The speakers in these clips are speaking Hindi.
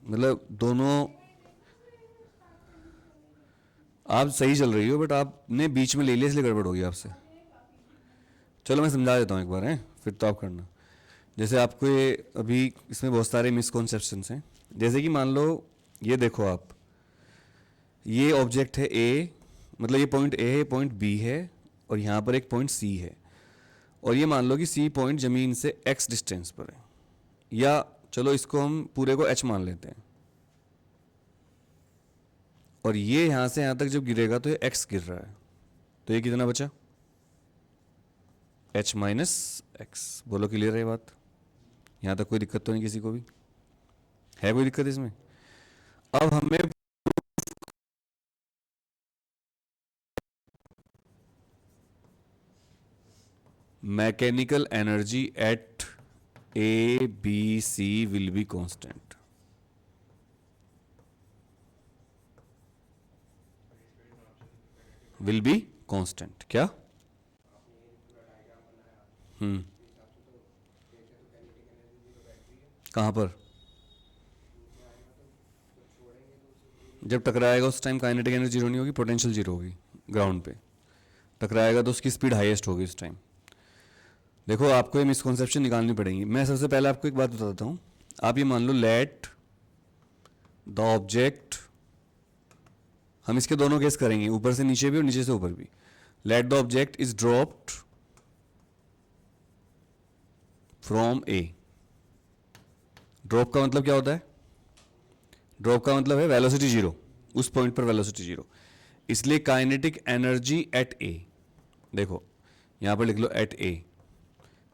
मतलब दोनों आप सही चल रही हो, बट आपने बीच में ले लिया इसलिए गड़बड़ होगी आपसे। चलो मैं समझा देता हूँ एक बार, है फिर तो आप करना। जैसे आपको ये अभी इसमें बहुत सारे मिसकॉन्सेप्शंस हैं। जैसे कि मान लो ये देखो आप, ये ऑब्जेक्ट है ए, मतलब ये पॉइंट ए है, पॉइंट बी है, और यहाँ पर एक पॉइंट सी है। और ये मान लो कि सी पॉइंट ज़मीन से एक्स डिस्टेंस पर है, या चलो इसको हम पूरे को एच मान लेते हैं। और ये यहाँ से यहाँ तक जब गिरेगा तो ये एक्स गिर रहा है, तो ये कितना बचा? H minus x. बोलो क्लियर है ये बात? यहाँ तक कोई दिक्कत तो नहीं किसी को भी? है कोई दिक्कत इसमें? अब हमें mechanical energy at A B C will be constant. Will be constant क्या? कहाँ पर? जब टकराएगा उस टाइम काइनेटिक एनर्जी जीरो नहीं होगी, पोटेंशियल जीरो होगी। ग्राउंड पे टकराएगा तो उसकी स्पीड हाईएस्ट होगी उस टाइम। देखो आपको ये मिसकॉन्सेप्शन निकालनी पड़ेगी। मैं सबसे पहले आपको एक बात बता देता हूँ। आप ये मान लो लेट द ऑब्जेक्ट, हम इसके दोनों केस करेंगे, ऊपर से नीचे भी और नीचे से ऊपर भी। Let the object is dropped from A. Drop का मतलब क्या होता है? ड्रॉप का मतलब है वेलोसिटी जीरो, उस पॉइंट पर वेलोसिटी जीरो। इसलिए काइनेटिक एनर्जी एट ए, देखो यहां पर लिख लो at A.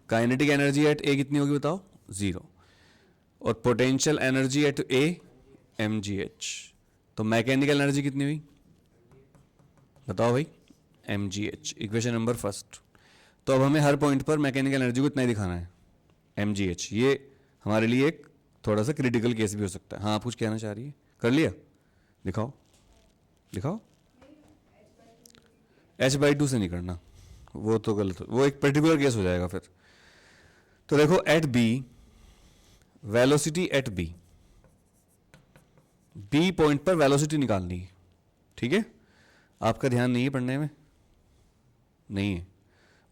Kinetic energy at A कितनी होगी बताओ? जीरो। और potential energy at A M G H. तो मैकेनिकल एनर्जी कितनी हुई बताओ भाई? M G H. Equation number first. तो अब हमें हर पॉइंट पर मैकेनिकल एनर्जी को इतना ही दिखाना है, एम जी एच। ये हमारे लिए एक थोड़ा सा क्रिटिकल केस भी हो सकता है। हाँ आप कुछ कहना चाह रही है? कर लिया? दिखाओ दिखाओ। एच बाई टू से नहीं करना, वो तो गलत, वो एक पर्टिकुलर केस हो जाएगा फिर। तो देखो at B, velocity at B, B point पर वेलोसिटी निकालनी है, ठीक है? आपका ध्यान नहीं है पढ़ने में? नहीं है?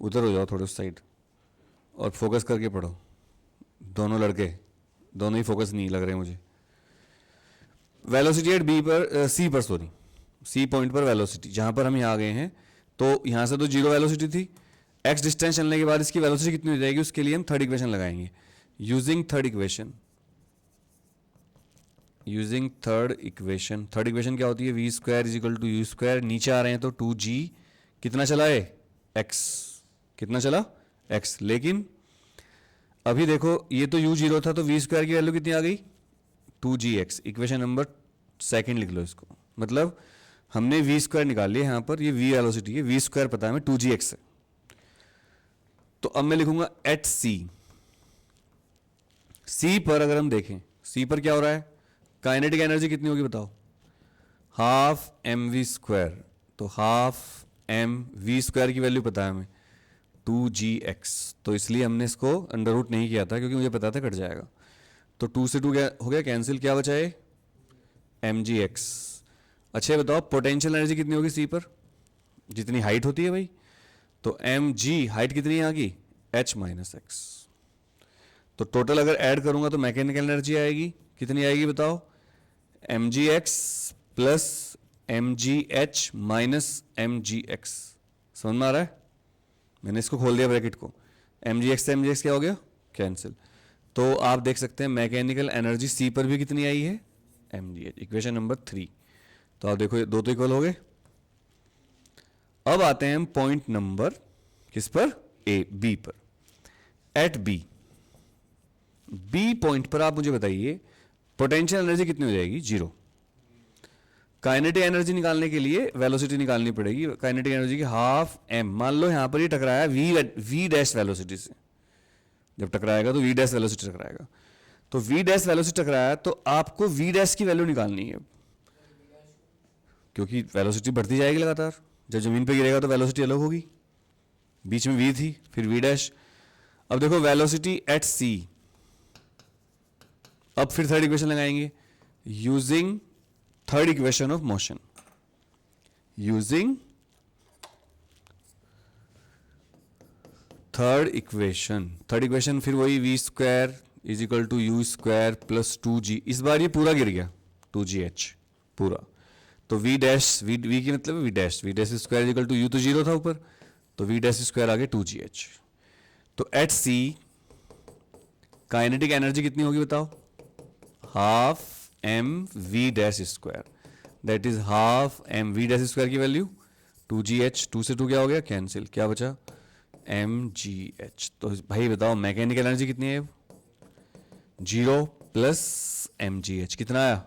उधर हो जाओ थोड़े उस साइड और फोकस करके पढ़ो। दोनों लड़के, दोनों ही फोकस नहीं लग रहे मुझे। वेलोसिटी एट बी पर, सी पर सॉरी, सी पॉइंट पर वेलोसिटी, जहां पर हम यहाँ आ गए हैं, तो यहां से तो जीरो वेलोसिटी थी। एक्स डिस्टेंस चलने के बाद इसकी वेलोसिटी कितनी हो जाएगी, उसके लिए हम थर्ड इक्वेशन लगाएंगे। Using third equation, using third equation. Third equation क्या होती है? V square is equal to U square. नीचे आ रहे हैं तो टू जी, कितना चला है? एक्स। कितना चला? एक्स। लेकिन अभी देखो ये तो यू जीरो था, तो वी स्क्वायर की वैल्यू कितनी आ गई? Two G X. Equation number second लिख लो इसको। मतलब हमने वी स्क्वायर निकाल लिया यहाँ पर, ये वी वेलोसिटी है, वी स्क्वायर पता है हमें टू जी एक्स है। तो अब मैं लिखूंगा एट सी। सी पर अगर हम देखें, सी पर क्या हो रहा है? काइनेटिक एनर्जी कितनी होगी बताओ? Half M V square. तो हाफ एम वी स्क्वायर की वैल्यू पता है हमें, टू जी एक्स। तो इसलिए हमने इसको अंडर रूट नहीं किया था, क्योंकि मुझे पता था कट जाएगा। तो टू से टू क्या हो गया? कैंसिल। क्या बचा है? M G X. अच्छा ये बताओ पोटेंशियल एनर्जी कितनी होगी सी पर? जितनी हाइट होती है भाई। तो एम जी हाइट कितनी है यहाँ की? H minus X. तो टोटल अगर ऐड करूंगा तो मैकेनिकल एनर्जी आएगी, कितनी आएगी बताओ? M G X plus M G H minus M G X. समझ में आ रहा है? मैंने इसको खोल दिया ब्रैकेट को। एम जी एक्स से एम जी एक्स क्या हो गया? कैंसिल। तो आप देख सकते हैं मैकेनिकल एनर्जी सी पर भी कितनी आई है? M G H. Equation number three. तो आप देखो ये दो तो इक्वल हो गए। अब आते हैं हम पॉइंट नंबर किस पर? ए बी पर। एट बी, बी पॉइंट पर आप मुझे बताइए पोटेंशियल एनर्जी कितनी हो जाएगी? जीरो। काइनेटिक एनर्जी निकालने के लिए वेलोसिटी निकालनी पड़ेगी। काइनेटिक एनर्जी की हाफ एम। मान लो यहां पर ये टकराया वी डैश वेलोसिटी से, जब टकराएगा तो वी डैश वेलोसिटी टकराएगा। तो वी डैश वेलोसिटी टकराया तो आपको वी डैश की वैल्यू निकालनी है, क्योंकि वेलोसिटी बढ़ती जाएगी लगातार। जब जमीन पे गिरेगा तो वेलोसिटी अलग होगी, बीच में वी थी फिर वी डैश। अब देखो वेलोसिटी एट सी, अब फिर थर्ड इक्वेशन लगाएंगे। Using third equation of motion, using third equation फिर वही V square is equal to U square plus 2g, इस बार ये पूरा गिर गया 2gh पूरा, तो वी डैश वी की मतलब V dash square is equal to U, तो जीरो था ऊपर, तो वी डैश स्क्वायर आगे 2gh। तो एट सी काइनेटिक एनर्जी कितनी होगी बताओ, half M V dash square, that is half M V dash square की वैल्यू 2gh, 2 से 2 क्या हो गया कैंसिल, क्या बचा mgh। तो भाई बताओ मैकेनिकल एनर्जी कितनी है, 0 प्लस mgh, कितना आया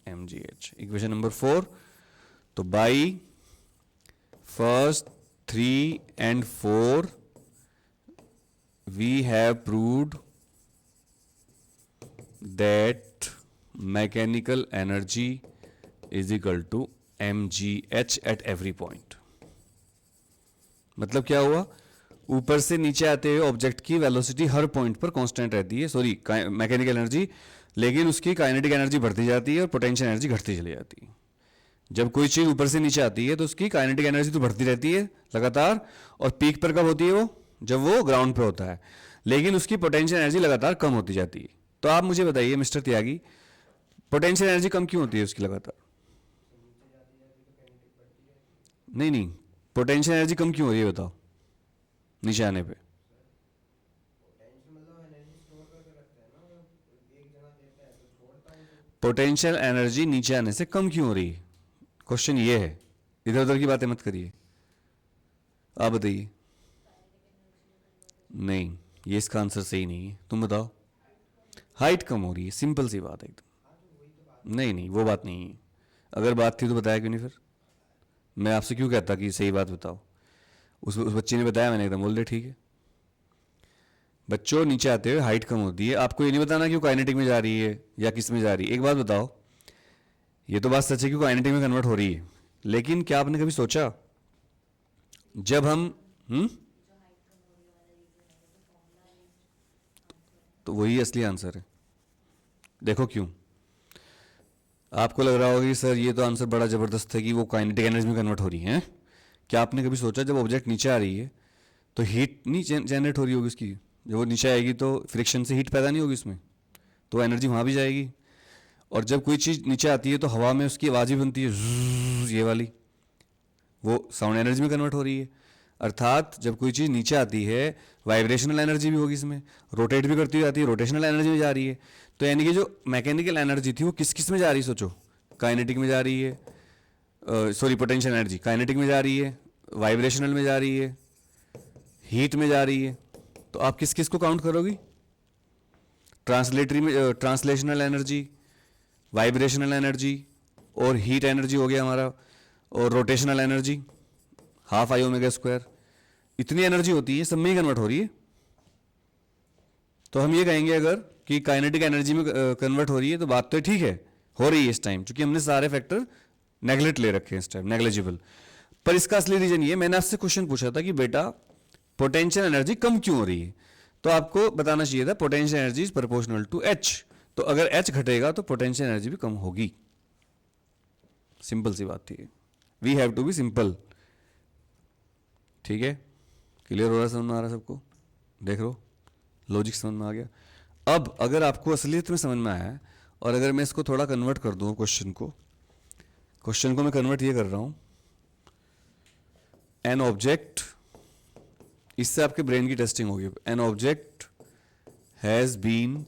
mgh, इक्वेशन नंबर 4। तो by first 3 and 4 we have proved that mechanical energy is equal to mgh at every point। मतलब क्या हुआ, ऊपर से नीचे आते हुए ऑब्जेक्ट की वेलोसिटी हर पॉइंट पर कांस्टेंट रहती है, सॉरी मैकेनिकल एनर्जी, लेकिन उसकी काइनेटिक एनर्जी बढ़ती जाती है और पोटेंशियल एनर्जी घटती चली जाती है। जब कोई चीज़ ऊपर से नीचे आती है तो उसकी काइनेटिक एनर्जी तो बढ़ती रहती है लगातार, और पीक पर कब होती है वो, जब वो ग्राउंड पे होता है, लेकिन उसकी पोटेंशियल एनर्जी लगातार कम होती जाती है। तो आप मुझे बताइए मिस्टर त्यागी, पोटेंशियल एनर्जी कम क्यों होती है उसकी लगातार? नहीं नहीं, पोटेंशियल एनर्जी कम क्यों हो रही है बताओ नीचे आने पे? पोटेंशियल एनर्जी नीचे आने से कम क्यों हो रही है, क्वेश्चन ये है, इधर उधर की बातें मत करिए, आप बताइए। नहीं, ये इसका आंसर सही नहीं है, तुम बताओ। हाइट कम हो रही है, सिंपल सी बात है एकदम। नहीं नहीं, वो बात नहीं है, अगर बात थी तो बताया क्यों नहीं फिर? मैं आपसे क्यों कहता कि सही बात बताओ, उस बच्चे ने बताया, मैंने एकदम बोल दिया ठीक है। बच्चों नीचे आते हुए हाइट कम होती है, आपको ये नहीं बताना कि वो काइनेटिक में जा रही है या किस में जा रही है। एक बात बताओ, ये तो बात सच है कि वो काइनेटिक में कन्वर्ट हो रही है, लेकिन क्या आपने कभी सोचा जब हम तो वही असली आंसर है। देखो क्यों, आपको लग रहा होगा कि सर ये तो आंसर बड़ा ज़बरदस्त है कि वो काइनेटिक एनर्जी में कन्वर्ट हो रही है। क्या आपने कभी सोचा जब ऑब्जेक्ट नीचे आ रही है तो हीट नहीं जनरेट हो रही होगी उसकी, जब वो नीचे आएगी तो फ्रिक्शन से हीट पैदा नहीं होगी उसमें, तो एनर्जी वहाँ भी जाएगी। और जब कोई चीज़ नीचे आती है तो हवा में उसकी आवाज़ भी बनती है ज़ूज़, ये वाली, वो साउंड एनर्जी में कन्वर्ट हो रही है। अर्थात जब कोई चीज़ नीचे आती है वाइब्रेशनल एनर्जी भी होगी इसमें, रोटेट भी करती हुई आती है, रोटेशनल एनर्जी में जा रही है। तो यानी कि जो मैकेनिकल एनर्जी थी वो किस किस में जा रही है सोचो, काइनेटिक में जा रही है, सॉरी पोटेंशियल एनर्जी काइनेटिक में जा रही है, वाइब्रेशनल में जा रही है, हीट में जा रही है। तो आप किस किस को काउंट करोगी, ट्रांसलेटरी में ट्रांसलेशनल एनर्जी, वाइब्रेशनल एनर्जी और हीट एनर्जी हो गया हमारा, और rotational energy half I omega square, इतनी एनर्जी होती है सब में ही कन्वर्ट हो रही है। तो हम ये कहेंगे अगर कि काइनेटिक एनर्जी में कन्वर्ट हो रही है तो बात तो ठीक है, हो रही है इस टाइम, क्योंकि हमने सारे फैक्टर नेगलेक्ट ले रखे हैं इस टाइम, नेग्लिजिबल। पर इसका असली रीजन ये, मैंने आपसे क्वेश्चन पूछा था कि बेटा पोटेंशियल एनर्जी कम क्यों हो रही है, तो आपको बताना चाहिए था potential energy is proportional to H. तो अगर एच घटेगा तो पोटेंशियल एनर्जी भी कम होगी, सिंपल सी बात थी। We have to be simple, ठीक है? क्लियर हो रहा है, समझ में आ रहा है सबको? देख लो लॉजिक समझ में आ गया। अब अगर आपको असलियत में समझ में आया है, और अगर मैं इसको थोड़ा कन्वर्ट कर दूँ क्वेश्चन को मैं कन्वर्ट ये कर रहा हूँ, एन ऑब्जेक्ट, इससे आपके ब्रेन की टेस्टिंग होगी। An object has been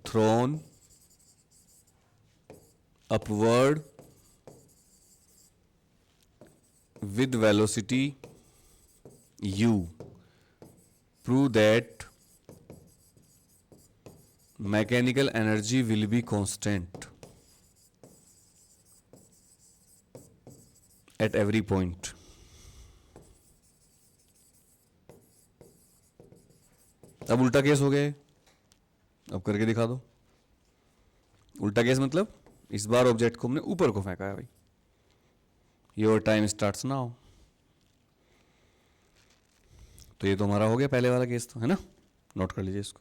thrown upward with velocity u, prove that mechanical energy will be constant at every point। अब उल्टा केस हो गया, अब करके दिखा दो। उल्टा केस मतलब इस बार ऑब्जेक्ट को हमने ऊपर को फेंका है भाई। Your time starts now. तो ये तो हमारा हो गया पहले वाला केस, तो है ना, नोट कर लीजिए इसको।